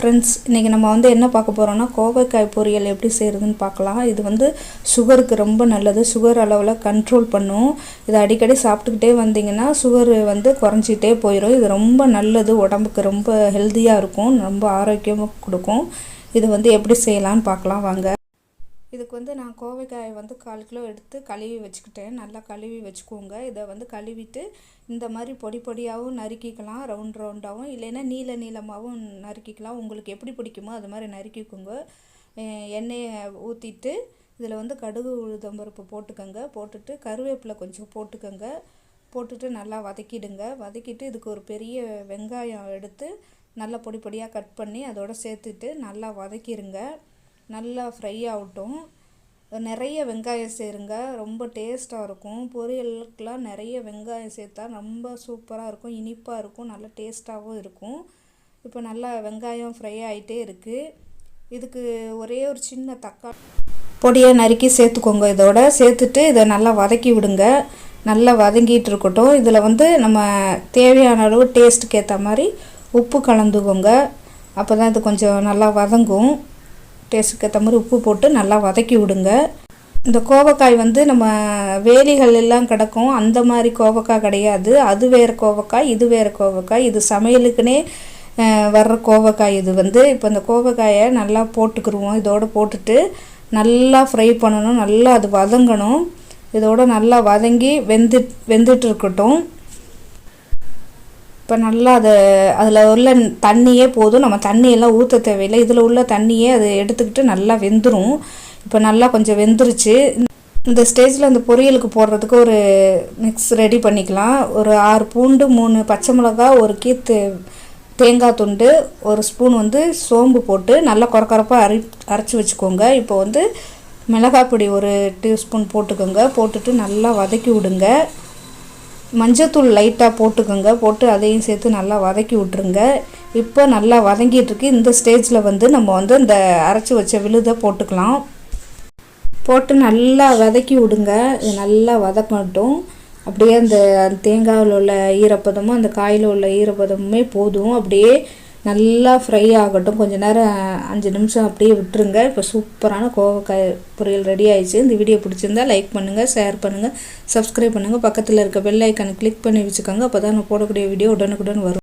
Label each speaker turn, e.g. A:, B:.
A: Friends, இன்றைக்கி நம்ம என்ன பார்க்க போகிறோம்னா கோவைக்காய் பொரியல் எப்படி செய்கிறதுன்னு பார்க்கலாம். இது சுகருக்கு ரொம்ப நல்லது. சுகர் அளவில் கண்ட்ரோல் பண்ணும். இதை அடிக்கடி சாப்பிட்டுக்கிட்டே வந்தீங்கன்னா சுகர் குறைஞ்சிட்டே போயிடும். இது ரொம்ப நல்லது, உடம்புக்கு ரொம்ப ஹெல்த்தியாக இருக்கும், ரொம்ப ஆரோக்கியமாக கொடுக்கும். இது எப்படி செய்யலான்னு பார்க்கலாம் வாங்க. இதுக்கு நான் கோவைக்காயை 1/4 கிலோ எடுத்து கழுவி வச்சுக்கிட்டேன். நல்லா கழுவி வச்சுக்கோங்க. இதை கழுவிட்டு இந்த மாதிரி பொடி பொடியாகவும் நறுக்கிக்கலாம், ரவுண்டாகவும், இல்லைன்னா நீளமாகவும் நறுக்கிக்கலாம். உங்களுக்கு எப்படி பிடிக்குமோ அது மாதிரி நறுக்கிக்கோங்க. எண்ணெயை ஊற்றிட்டு இதில் கடுகு உளுத்தம்பருப்பு போட்டுக்கோங்க. போட்டுட்டு கருவேப்பிலை கொஞ்சம் போட்டுக்கோங்க. போட்டுட்டு நல்லா வதக்கிடுங்க. வதக்கிட்டு இதுக்கு ஒரு பெரிய வெங்காயம் எடுத்து நல்லா பொடி பொடியாக கட் பண்ணி அதோடு சேர்த்துட்டு நல்லா வதக்கிடுங்க. நல்லா ஃப்ரை ஆகட்டும். நிறைய வெங்காயம் சேருங்க, ரொம்ப டேஸ்ட்டாக இருக்கும். பொரியலுக்கெலாம் நிறைய வெங்காயம் சேர்த்தா ரொம்ப சூப்பராக இருக்கும், இனிப்பாக இருக்கும், நல்லா டேஸ்ட்டாகவும் இருக்கும். இப்போ நல்லா வெங்காயம் ஃப்ரை ஆகிட்டே இருக்குது. இதுக்கு ஒரே ஒரு சின்ன தக்காளி பொடியை நறுக்கி சேர்த்துக்கோங்க. இதோட சேர்த்துட்டு இதை நல்லா வதக்கி விடுங்க. நல்லா வதங்கிட்டு இருக்கட்டும். இதில் நம்ம தேவையான அளவு டேஸ்ட்டுக்கு ஏற்ற மாதிரி உப்பு கலந்துக்கோங்க. அப்போ தான் இது கொஞ்சம் நல்லா வதங்கும். டேஸ்ட்டுக்கு ஏற்ற மாதிரி உப்பு போட்டு நல்லா வதக்கி விடுங்க. இந்த கோவக்காய் நம்ம வேலிகள் எல்லாம் கிடக்கும், அந்த மாதிரி கோவக்காய் கிடையாது. அது வேறு கோவக்காய், இது வேறு கோவக்காய். இது சமையலுக்குன்னே வர்ற கோவக்காய். இது இப்போ இந்த கோவக்காயை நல்லா போட்டுக்கிடுவோம். இதோடு போட்டுட்டு நல்லா ஃப்ரை பண்ணணும், நல்லா அது வதங்கணும். இதோடு நல்லா வதங்கி வெந்துட்டு இருக்கட்டும். இப்போ நல்லா அதில் உள்ள தண்ணியே போதும், நம்ம தண்ணியெல்லாம் ஊற்ற தேவையில்லை. இதில் உள்ள தண்ணியே அதை எடுத்துக்கிட்டு நல்லா வெந்துடும். இப்போ நல்லா கொஞ்சம் வெந்துருச்சு. இந்த ஸ்டேஜில் அந்த பொரியலுக்கு போடுறதுக்கு ஒரு மிக்ஸ் ரெடி பண்ணிக்கலாம். ஒரு 6 பூண்டு, 3 பச்சை மிளகா, ஒரு கீத்து தேங்காய் துண்டு, ஒரு ஸ்பூன் சோம்பு போட்டு நல்லா கொரப்பாக அரைச்சி வச்சுக்கோங்க. இப்போ மிளகாய் பொடி ஒரு டீஸ்பூன் போட்டுக்கோங்க. போட்டுட்டு நல்லா வதக்கி விடுங்க. மஞ்சத்தூள் லைட்டாக போட்டுக்கோங்க. போட்டு அதையும் சேர்த்து நல்லா வதக்கி விட்ருங்க. இப்போ நல்லா வதங்கிட்டுருக்கு. இந்த ஸ்டேஜில் நம்ம இந்த அரைச்சி வச்ச விழுதை போட்டுக்கலாம். போட்டு நல்லா வதக்கி விடுங்க. இது நல்லா வதக்கட்டும். அப்படியே அந்த தேங்காயில் உள்ள ஈரப்பதமும் அந்த காயில் உள்ள ஈரப்பதமுமே போதும். அப்படியே நல்லா ஃப்ரை ஆகட்டும். கொஞ்சம் நேரம் 5 நிமிஷம் அப்படியே விட்டுருங்க. இப்போ சூப்பரான கோவக்காய் பொரியல் ரெடி ஆயிடுச்சு. இந்த வீடியோ பிடிச்சிருந்தா லைக் பண்ணுங்கள், ஷேர் பண்ணுங்கள், சப்ஸ்கிரைப் பண்ணுங்கள். பக்கத்தில் இருக்க பெல் ஐக்கானை கிளிக் பண்ணி வச்சுக்கோங்க. அப்போ தான் நான் போடக்கூடிய வீடியோ உடனுக்குடன் வரும்.